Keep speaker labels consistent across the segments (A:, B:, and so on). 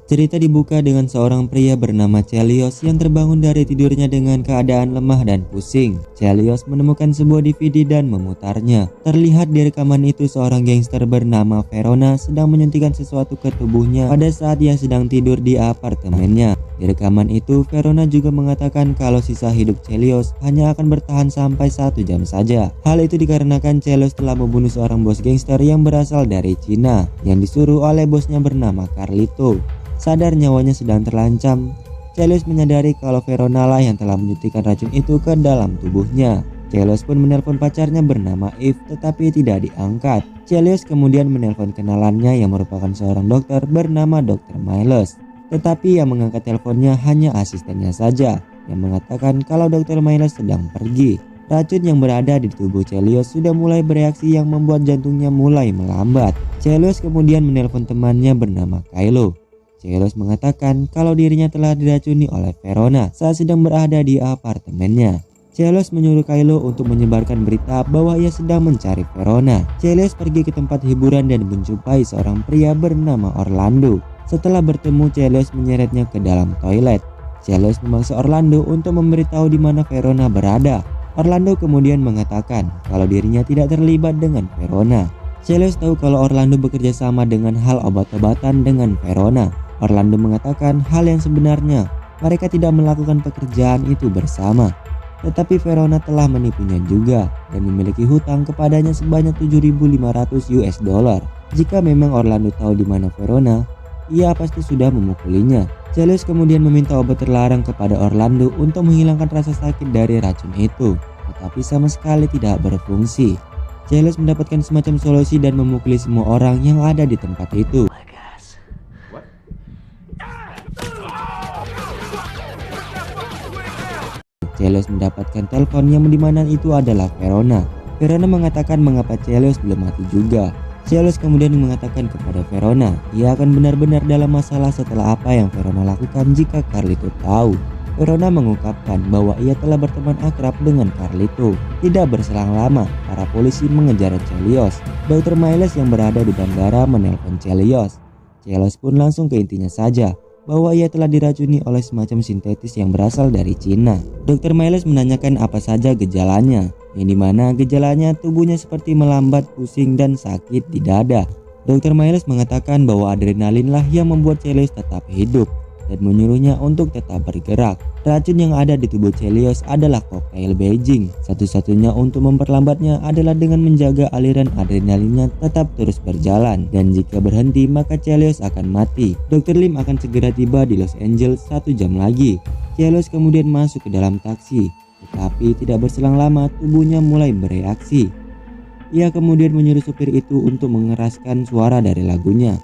A: Cerita dibuka dengan seorang pria bernama Chelios yang terbangun dari tidurnya dengan keadaan lemah dan pusing. Chelios menemukan sebuah DVD dan memutarnya. Terlihat di rekaman itu seorang gangster bernama Verona sedang menyuntikkan sesuatu ke tubuhnya pada saat ia sedang tidur di apartemennya. Di rekaman itu, Verona juga mengatakan kalau sisa hidup Chelios hanya akan bertahan sampai 1 jam saja. Hal itu dikarenakan Chelios telah membunuh seorang bos gangster yang berasal dari Cina yang disuruh oleh bosnya bernama Carlito. Sadar nyawanya sedang terancam, Chelios menyadari kalau Verona lah yang telah menyuntikkan racun itu ke dalam tubuhnya. Chelios pun menelpon pacarnya bernama Eve tetapi tidak diangkat. Chelios kemudian menelpon kenalannya yang merupakan seorang dokter bernama Dr. Miles. Tetapi yang mengangkat teleponnya hanya asistennya saja yang mengatakan kalau Dr. Miles sedang pergi. Racun yang berada di tubuh Chelios sudah mulai bereaksi yang membuat jantungnya mulai melambat. Chelios kemudian menelpon temannya bernama Kylo. Chelios mengatakan kalau dirinya telah diracuni oleh Verona saat sedang berada di apartemennya. Chelios menyuruh Kylo untuk menyebarkan berita bahwa ia sedang mencari Verona. Chelios pergi ke tempat hiburan dan menjumpai seorang pria bernama Orlando. Setelah bertemu, Chelios menyeretnya ke dalam toilet. Chelios memaksa Orlando untuk memberitahu di mana Verona berada. Orlando kemudian mengatakan kalau dirinya tidak terlibat dengan Verona. Chelios tahu kalau Orlando bekerja sama dengan hal obat-obatan dengan Verona. Orlando mengatakan hal yang sebenarnya, mereka tidak melakukan pekerjaan itu bersama. Tetapi Verona telah menipunya juga dan memiliki hutang kepadanya sebanyak 7.500 US dollar. Jika memang Orlando tahu di mana Verona, ia pasti sudah memukulinya. Chelios kemudian meminta obat terlarang kepada Orlando untuk menghilangkan rasa sakit dari racun itu, tetapi sama sekali tidak berfungsi. Chelios mendapatkan semacam solusi dan memukuli semua orang yang ada di tempat itu. Chelios mendapatkan telepon yang dimana itu adalah Verona. Verona mengatakan mengapa Chelios belum mati juga. Chelios kemudian mengatakan kepada Verona, ia akan benar-benar dalam masalah setelah apa yang Verona lakukan jika Carlito tahu. Verona mengungkapkan bahwa ia telah berteman akrab dengan Carlito. Tidak berselang lama, para polisi mengejar Chelios. Dr. Miles yang berada di bandara menelpon Chelios. Chelios pun langsung ke intinya saja, bahwa ia telah diracuni oleh semacam sintetis yang berasal dari Cina. Dr. Miles menanyakan apa saja gejalanya, yang dimana gejalanya tubuhnya seperti melambat, pusing, dan sakit di dada. Dr. Miles mengatakan bahwa adrenalin lah yang membuat Chelios tetap hidup dan menyuruhnya untuk tetap bergerak. Racun yang ada di tubuh Chelios adalah koktail Beijing. Satu-satunya untuk memperlambatnya adalah dengan menjaga aliran adrenalinnya tetap terus berjalan, dan jika berhenti maka Chelios akan mati. Dr. Lim akan segera tiba di Los Angeles 1 jam lagi. Chelios kemudian masuk ke dalam taksi, tetapi tidak berselang lama tubuhnya mulai bereaksi. Ia kemudian menyuruh supir itu untuk mengeraskan suara dari lagunya.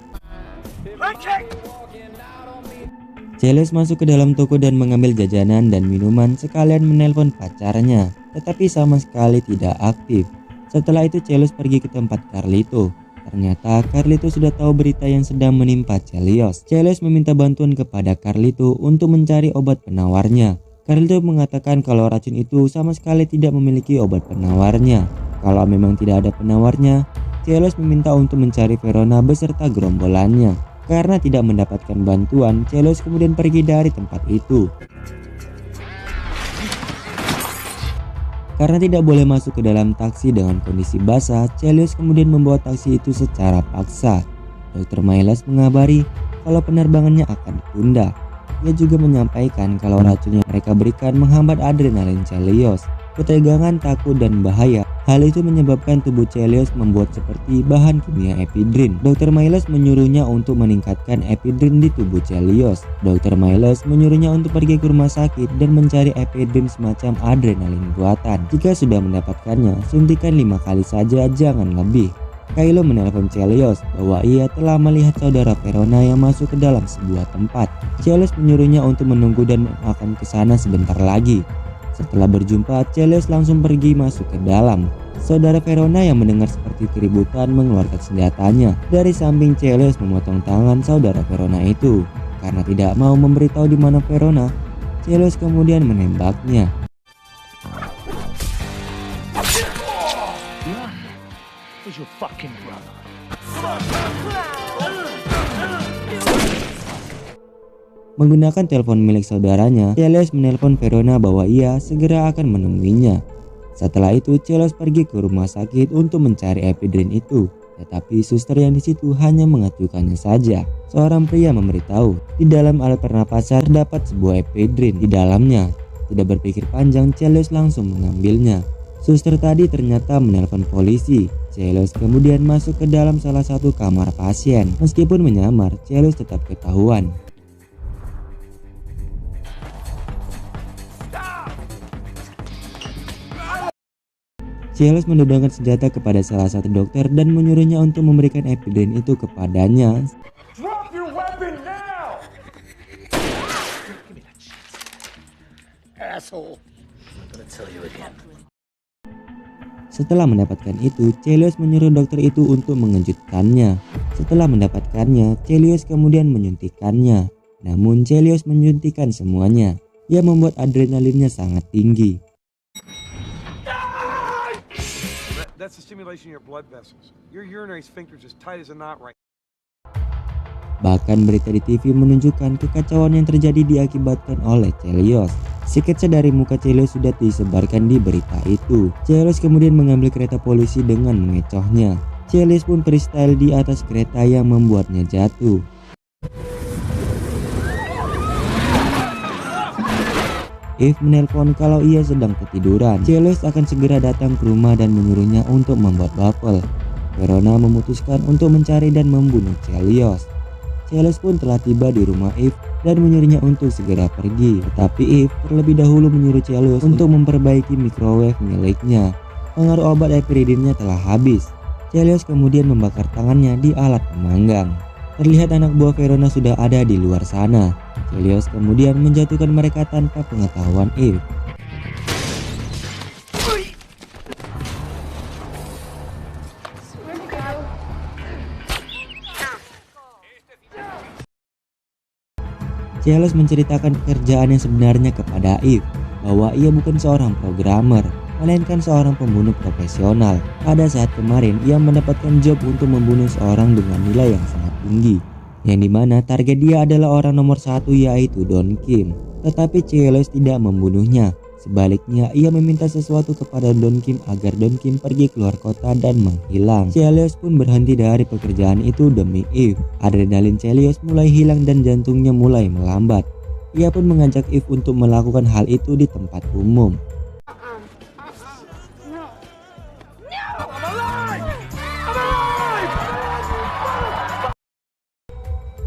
A: Chelios masuk ke dalam toko dan mengambil jajanan dan minuman sekalian menelpon pacarnya, tetapi sama sekali tidak aktif. Setelah itu Chelios pergi ke tempat Carlito. Ternyata Carlito sudah tahu berita yang sedang menimpa Chelios. Chelios meminta bantuan kepada Carlito untuk mencari obat penawarnya. Carlito mengatakan kalau racun itu sama sekali tidak memiliki obat penawarnya. Kalau memang tidak ada penawarnya, Chelios meminta untuk mencari Verona beserta gerombolannya. Karena tidak mendapatkan bantuan, Chelios kemudian pergi dari tempat itu. Karena tidak boleh masuk ke dalam taksi dengan kondisi basah, Chelios kemudian membawa taksi itu secara paksa. Dr. Miles mengabari kalau penerbangannya akan ditunda. Ia juga menyampaikan kalau racun yang mereka berikan menghambat adrenalin Chelios. Ketegangan, takut, dan bahaya. Hal itu menyebabkan tubuh Chelios membuat seperti bahan kimia epidrin. Dr. Miles menyuruhnya untuk meningkatkan epidrin di tubuh Chelios. Dr. Miles menyuruhnya untuk pergi ke rumah sakit dan mencari epidrin semacam adrenalin buatan. Jika sudah mendapatkannya, suntikan 5 kali saja, jangan lebih. Kylo menelpon Chelios bahwa ia telah melihat saudara Verona yang masuk ke dalam sebuah tempat. Chelios menyuruhnya untuk menunggu dan akan ke sana sebentar lagi. Setelah berjumpa, Chelios langsung pergi masuk ke dalam. Saudara Verona yang mendengar seperti keributan mengeluarkan senjatanya. Dari samping Chelios memotong tangan saudara Verona itu. Karena tidak mau memberitahu di mana Verona, Chelios kemudian menembaknya. Menggunakan telepon milik saudaranya, Chelios menelpon Verona bahwa ia segera akan menemuinya. Setelah itu, Chelios pergi ke rumah sakit untuk mencari ephedrine itu. Tetapi suster yang di situ hanya mengacukannya saja. Seorang pria memberitahu, di dalam alat pernapasan terdapat sebuah ephedrine di dalamnya. Tidak berpikir panjang, Chelios langsung mengambilnya. Suster tadi ternyata menelpon polisi. Chelios kemudian masuk ke dalam salah satu kamar pasien. Meskipun menyamar, Chelios tetap ketahuan. Chelios mendodongkan senjata kepada salah satu dokter dan menyuruhnya untuk memberikan ephedrine itu kepadanya.
B: Drop your weapon now! Asshole. I'm gonna tell you again.
A: Setelah mendapatkan itu, Chelios menyuruh dokter itu untuk mengejutkannya. Setelah mendapatkannya, Chelios kemudian menyuntikkannya. Namun Chelios menyuntikkan semuanya. Ia membuat adrenalinnya sangat tinggi.
C: That's the stimulation of your blood vessels. Your urinary sphincter is as tight as a knot right.
A: Bahkan berita di TV menunjukkan kekacauan yang terjadi diakibatkan oleh Chelios. Sketsa dari muka Chelios sudah disebarkan di berita itu. Chelios kemudian mengambil kereta polisi dengan mengecohnya. Chelios pun freestyle di atas kereta yang membuatnya jatuh. Eve menelpon kalau ia sedang ketiduran. Chelios akan segera datang ke rumah dan menyuruhnya untuk membuat wafel. Verona memutuskan untuk mencari dan membunuh Chelios. Chelios pun telah tiba di rumah Eve dan menyuruhnya untuk segera pergi. Tetapi Eve terlebih dahulu menyuruh Chelios untuk memperbaiki microwave miliknya. Pengaruh obat ephedrine-nya telah habis. Chelios kemudian membakar tangannya di alat pemanggang. Terlihat anak buah Verona sudah ada di luar sana. Chelios kemudian menjatuhkan mereka tanpa pengetahuan Eve. Chelios menceritakan pekerjaan yang sebenarnya kepada Eve, bahwa ia bukan seorang programmer, melainkan seorang pembunuh profesional. Pada saat kemarin, ia mendapatkan job untuk membunuh seorang dengan nilai yang sangat tinggi, yang dimana target dia adalah orang nomor satu, yaitu Don Kim. Tetapi Chelios tidak membunuhnya. Sebaliknya, ia meminta sesuatu kepada Don Kim agar Don Kim pergi keluar kota dan menghilang. Chelios pun berhenti dari pekerjaan itu demi Eve. Adrenalin Chelios mulai hilang dan jantungnya mulai melambat. Ia pun mengajak Eve untuk melakukan hal itu di tempat umum.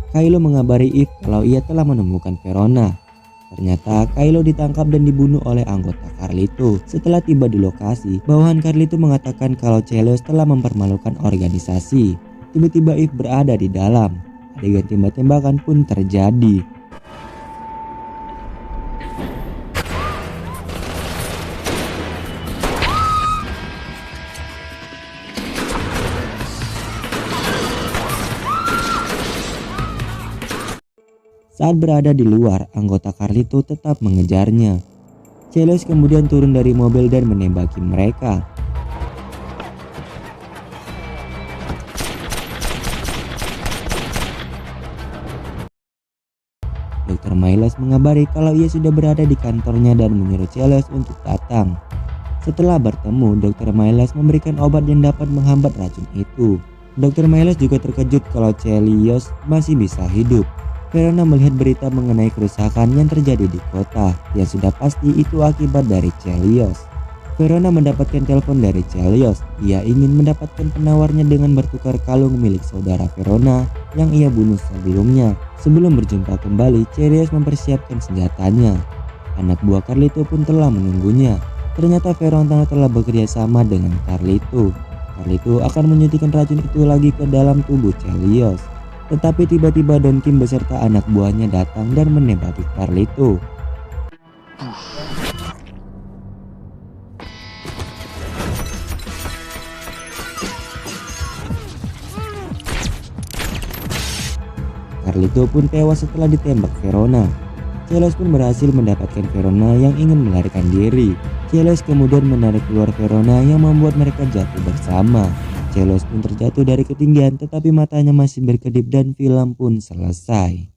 A: Kylo mengabari Eve kalau ia telah menemukan Verona. Ternyata Kylo ditangkap dan dibunuh oleh anggota Carlito. Setelah tiba di lokasi, bawahan Carlito mengatakan kalau Chelios telah mempermalukan organisasi. Tiba-tiba Eve berada di dalam. Adegan tembak-tembakan pun terjadi. Saat berada di luar, anggota Carlito tetap mengejarnya. Chelios kemudian turun dari mobil dan menembaki mereka. Dr. Miles mengabari kalau ia sudah berada di kantornya dan menyuruh Chelios untuk datang. Setelah bertemu, Dr. Miles memberikan obat yang dapat menghambat racun itu. Dr. Miles juga terkejut kalau Chelios masih bisa hidup. Verona melihat berita mengenai kerusakan yang terjadi di kota, yang sudah pasti itu akibat dari Chelios. Verona mendapatkan telepon dari Chelios. Ia ingin mendapatkan penawarnya dengan bertukar kalung milik saudara Verona yang ia bunuh sebelumnya. Sebelum berjumpa kembali, Chelios mempersiapkan senjatanya. Anak buah Carlito pun telah menunggunya. Ternyata Verona telah bekerja sama dengan Carlito. Carlito akan menyuntikkan racun itu lagi ke dalam tubuh Chelios. Tetapi tiba-tiba Don Kim beserta anak buahnya datang dan menembaki Carlito. Carlito pun tewas setelah ditembak Verona. Chelios pun berhasil mendapatkan Verona yang ingin melarikan diri. Chelios kemudian menarik keluar Verona yang membuat mereka jatuh bersama. Chelios pun terjatuh dari ketinggian, tetapi matanya masih berkedip dan film pun selesai.